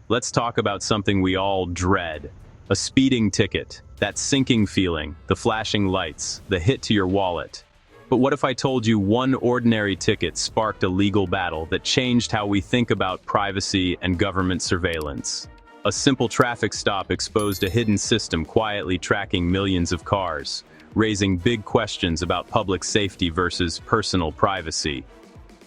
let's talk about something we all dread. A speeding ticket. That sinking feeling, the flashing lights, the hit to your wallet. But what if I told you one ordinary ticket sparked a legal battle that changed how we think about privacy and government surveillance? A simple traffic stop exposed a hidden system quietly tracking millions of cars, raising big questions about public safety versus personal privacy.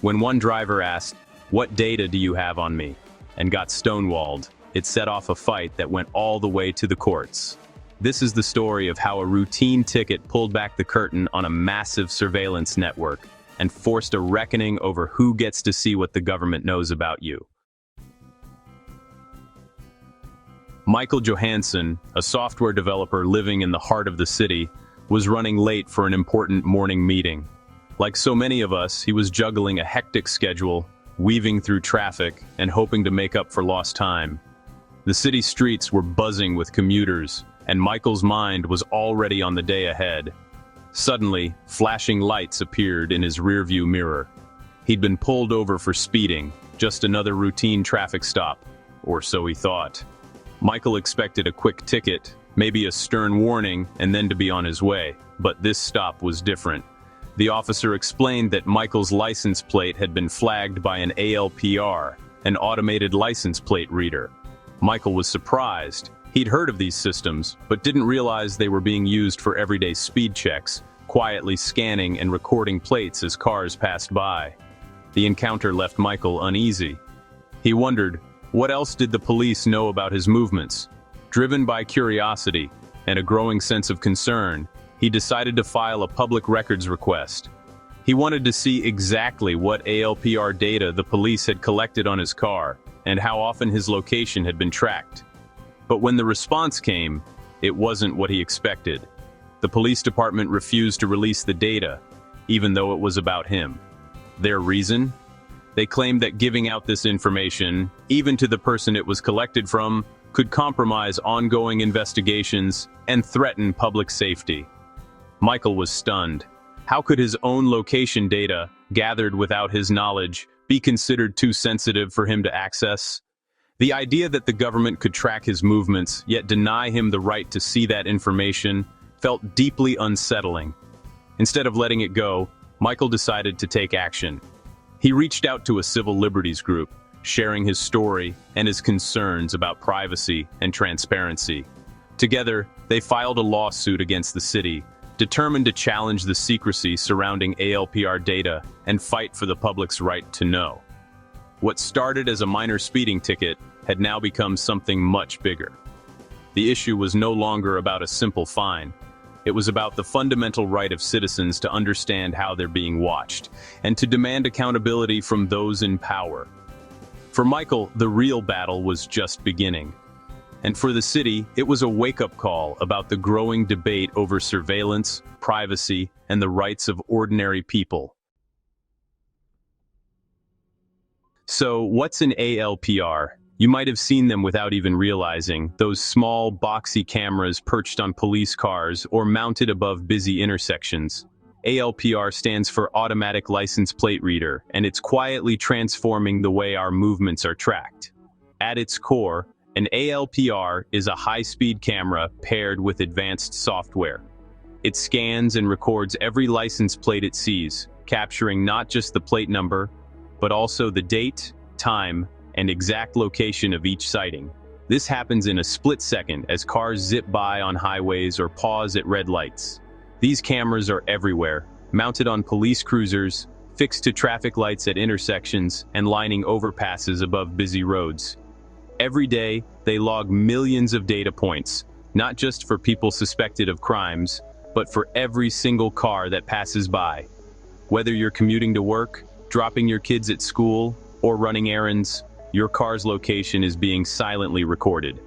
When one driver asked, "What data do you have on me?" and got stonewalled, it set off a fight that went all the way to the courts. This is the story of how a routine ticket pulled back the curtain on a massive surveillance network and forced a reckoning over who gets to see what the government knows about you. Michael Johansson, a software developer living in the heart of the city, was running late for an important morning meeting. Like so many of us, he was juggling a hectic schedule, weaving through traffic, and hoping to make up for lost time. The city streets were buzzing with commuters, and Michael's mind was already on the day ahead. Suddenly, flashing lights appeared in his rearview mirror. He'd been pulled over for speeding, just another routine traffic stop, or so he thought. Michael expected a quick ticket, maybe a stern warning, and then to be on his way, but this stop was different. The officer explained that Michael's license plate had been flagged by an ALPR, an automated license plate reader. Michael was surprised. He'd heard of these systems, but didn't realize they were being used for everyday speed checks, quietly scanning and recording plates as cars passed by. The encounter left Michael uneasy. He wondered, what else did the police know about his movements? Driven by curiosity and a growing sense of concern, he decided to file a public records request. He wanted to see exactly what ALPR data the police had collected on his car and how often his location had been tracked. But when the response came, it wasn't what he expected. The police department refused to release the data, even though it was about him. Their reason? They claimed that giving out this information, even to the person it was collected from, could compromise ongoing investigations and threaten public safety. Michael was stunned. How could his own location data, gathered without his knowledge, be considered too sensitive for him to access? The idea that the government could track his movements, yet deny him the right to see that information, felt deeply unsettling. Instead of letting it go, Michael decided to take action. He reached out to a civil liberties group, sharing his story and his concerns about privacy and transparency. Together, they filed a lawsuit against the city, determined to challenge the secrecy surrounding ALPR data and fight for the public's right to know. What started as a minor speeding ticket had now become something much bigger. The issue was no longer about a simple fine. It was about the fundamental right of citizens to understand how they're being watched, and to demand accountability from those in power. For Michael, the real battle was just beginning. And for the city, it was a wake-up call about the growing debate over surveillance, privacy, and the rights of ordinary people. So, what's an ALPR? You might have seen them without even realizing, those small, boxy cameras perched on police cars or mounted above busy intersections. ALPR stands for Automatic License Plate Reader, and it's quietly transforming the way our movements are tracked. At its core, an ALPR is a high-speed camera paired with advanced software. It scans and records every license plate it sees, capturing not just the plate number, but also the date, time, and exact location of each sighting. This happens in a split second as cars zip by on highways or pause at red lights. These cameras are everywhere, mounted on police cruisers, fixed to traffic lights at intersections, and lining overpasses above busy roads. Every day, they log millions of data points, not just for people suspected of crimes, but for every single car that passes by. Whether you're commuting to work, dropping your kids at school, or running errands, your car's location is being silently recorded.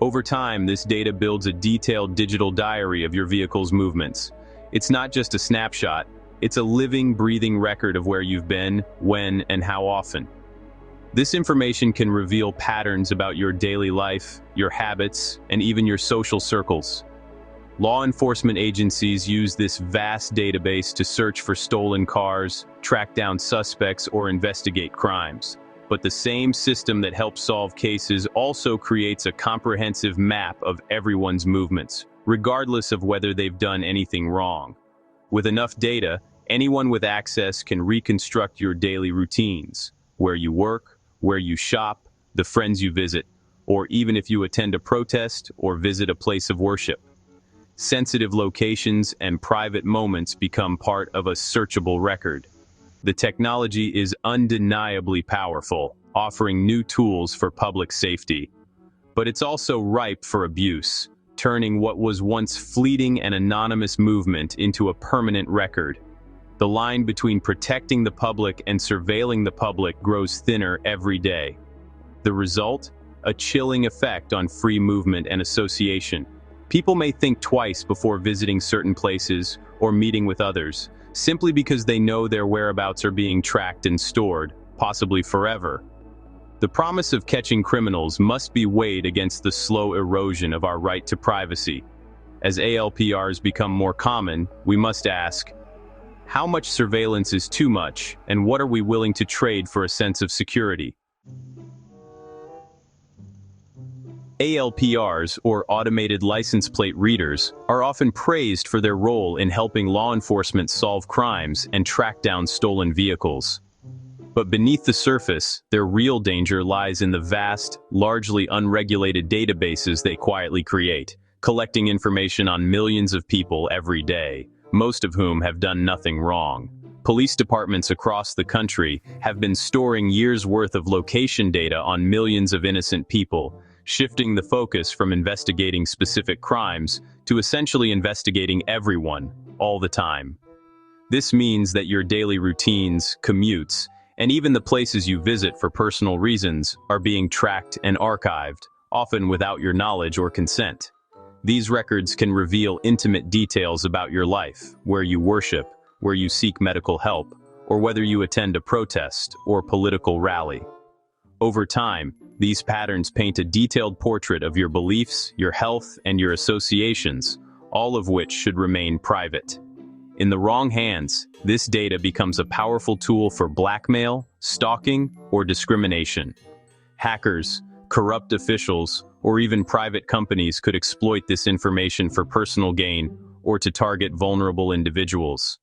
Over time, this data builds a detailed digital diary of your vehicle's movements. It's not just a snapshot, it's a living, breathing record of where you've been, when, and how often. This information can reveal patterns about your daily life, your habits, and even your social circles. Law enforcement agencies use this vast database to search for stolen cars, track down suspects, or investigate crimes. But the same system that helps solve cases also creates a comprehensive map of everyone's movements, regardless of whether they've done anything wrong. With enough data, anyone with access can reconstruct your daily routines, where you work, where you shop, the friends you visit, or even if you attend a protest or visit a place of worship. Sensitive locations and private moments become part of a searchable record. The technology is undeniably powerful, offering new tools for public safety. But it's also ripe for abuse, turning what was once fleeting and anonymous movement into a permanent record. The line between protecting the public and surveilling the public grows thinner every day. The result? A chilling effect on free movement and association. People may think twice before visiting certain places or meeting with others, simply because they know their whereabouts are being tracked and stored, possibly forever. The promise of catching criminals must be weighed against the slow erosion of our right to privacy. As ALPRs become more common, we must ask, how much surveillance is too much, and what are we willing to trade for a sense of security? ALPRs, or automated license plate readers, are often praised for their role in helping law enforcement solve crimes and track down stolen vehicles. But beneath the surface, their real danger lies in the vast, largely unregulated databases they quietly create, collecting information on millions of people every day, most of whom have done nothing wrong. Police departments across the country have been storing years' worth of location data on millions of innocent people, shifting the focus from investigating specific crimes to essentially investigating everyone, all the time. This means that your daily routines, commutes, and even the places you visit for personal reasons are being tracked and archived, often without your knowledge or consent. These records can reveal intimate details about your life, where you worship, where you seek medical help, or whether you attend a protest or political rally. Over time, these patterns paint a detailed portrait of your beliefs, your health, and your associations, all of which should remain private. In the wrong hands, this data becomes a powerful tool for blackmail, stalking, or discrimination. Hackers, corrupt officials, or even private companies could exploit this information for personal gain or to target vulnerable individuals.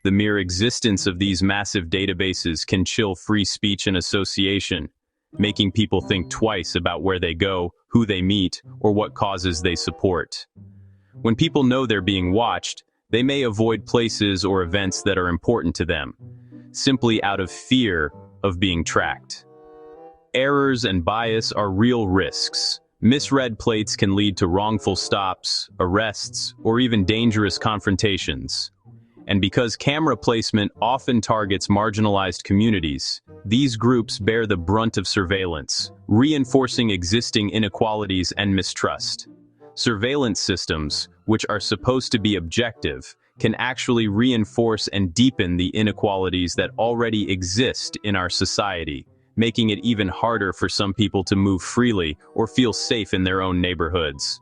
The mere existence of these massive databases can chill free speech and association, making people think twice about where they go, who they meet, or what causes they support. When people know they're being watched, they may avoid places or events that are important to them, simply out of fear of being tracked. Errors and bias are real risks. Misread plates can lead to wrongful stops, arrests, or even dangerous confrontations. And because camera placement often targets marginalized communities, these groups bear the brunt of surveillance, reinforcing existing inequalities and mistrust. Surveillance systems, which are supposed to be objective, can actually reinforce and deepen the inequalities that already exist in our society, making it even harder for some people to move freely or feel safe in their own neighborhoods.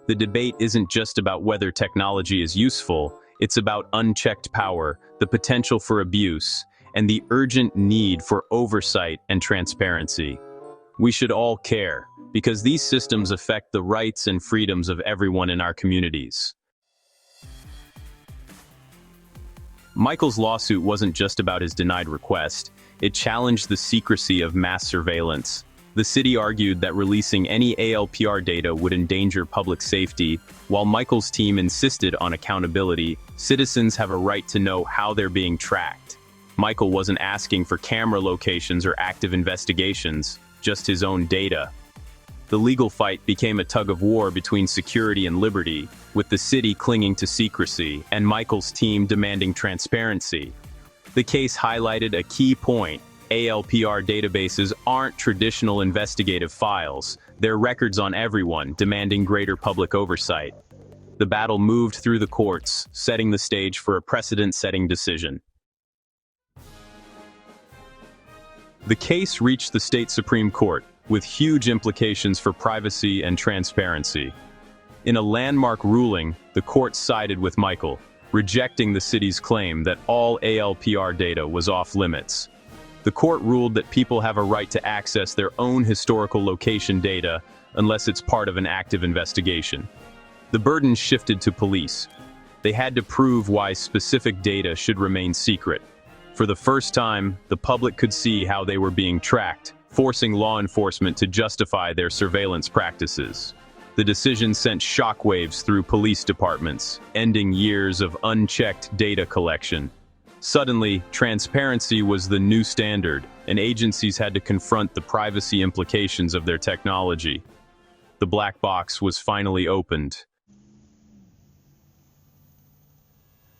The debate isn't just about whether technology is useful, it's about unchecked power, the potential for abuse, and the urgent need for oversight and transparency. We should all care, because these systems affect the rights and freedoms of everyone in our communities. Michael's lawsuit wasn't just about his denied request, it challenged the secrecy of mass surveillance. The city argued that releasing any ALPR data would endanger public safety, while Michael's team insisted on accountability. Citizens have a right to know how they're being tracked. Michael wasn't asking for camera locations or active investigations, just his own data. The legal fight became a tug-of-war between security and liberty, with the city clinging to secrecy and Michael's team demanding transparency. The case highlighted a key point. ALPR databases aren't traditional investigative files. They're records on everyone, demanding greater public oversight. The battle moved through the courts, setting the stage for a precedent-setting decision. The case reached the state Supreme Court, with huge implications for privacy and transparency. In a landmark ruling, the court sided with Michael, rejecting the city's claim that all ALPR data was off-limits. The court ruled that people have a right to access their own historical location data unless it's part of an active investigation. The burden shifted to police. They had to prove why specific data should remain secret. For the first time, the public could see how they were being tracked, forcing law enforcement to justify their surveillance practices. The decision sent shockwaves through police departments, ending years of unchecked data collection. Suddenly, transparency was the new standard, and agencies had to confront the privacy implications of their technology. The black box was finally opened.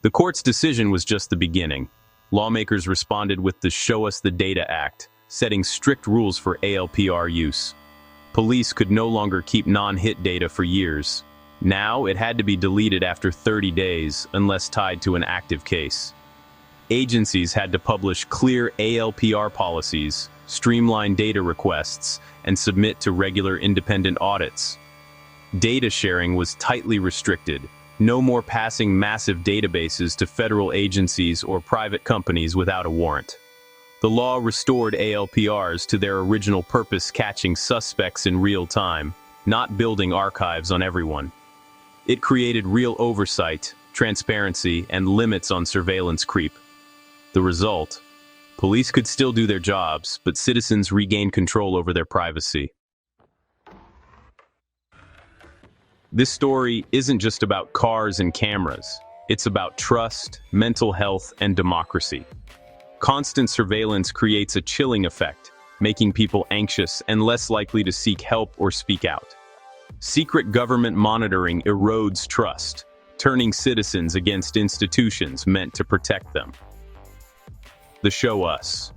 The court's decision was just the beginning. Lawmakers responded with the Show Us the Data Act, setting strict rules for ALPR use. Police could no longer keep non-hit data for years. Now, it had to be deleted after 30 days, unless tied to an active case. Agencies had to publish clear ALPR policies, streamline data requests, and submit to regular independent audits. Data sharing was tightly restricted. No more passing massive databases to federal agencies or private companies without a warrant. The law restored ALPRs to their original purpose, catching suspects in real time, not building archives on everyone. It created real oversight, transparency, and limits on surveillance creep. The result? Police could still do their jobs, but citizens regained control over their privacy. This story isn't just about cars and cameras. It's about trust, mental health, and democracy. Constant surveillance creates a chilling effect, making people anxious and less likely to seek help or speak out. Secret government monitoring erodes trust, turning citizens against institutions meant to protect them. The Show Us.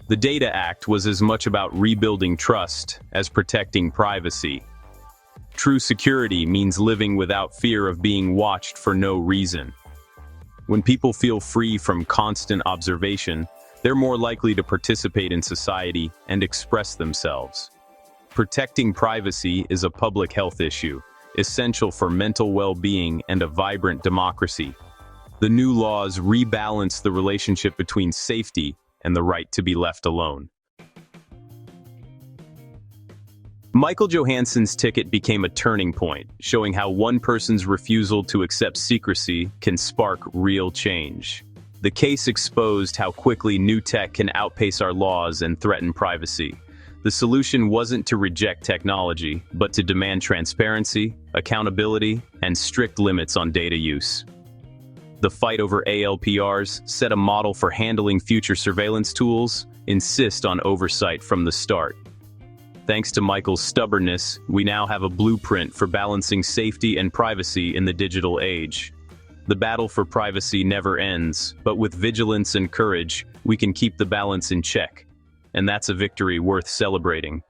The Data Act was as much about rebuilding trust as protecting privacy. True security means living without fear of being watched for no reason. When people feel free from constant observation, they're more likely to participate in society and express themselves. Protecting privacy is a public health issue, essential for mental well-being and a vibrant democracy. The new laws rebalance the relationship between safety and the right to be left alone. Michael Johansson's ticket became a turning point, showing how one person's refusal to accept secrecy can spark real change. The case exposed how quickly new tech can outpace our laws and threaten privacy. The solution wasn't to reject technology, but to demand transparency, accountability, and strict limits on data use. The fight over ALPRs set a model for handling future surveillance tools. Insist on oversight from the start. Thanks to Michael's stubbornness, we now have a blueprint for balancing safety and privacy in the digital age. The battle for privacy never ends, but with vigilance and courage, we can keep the balance in check. And that's a victory worth celebrating.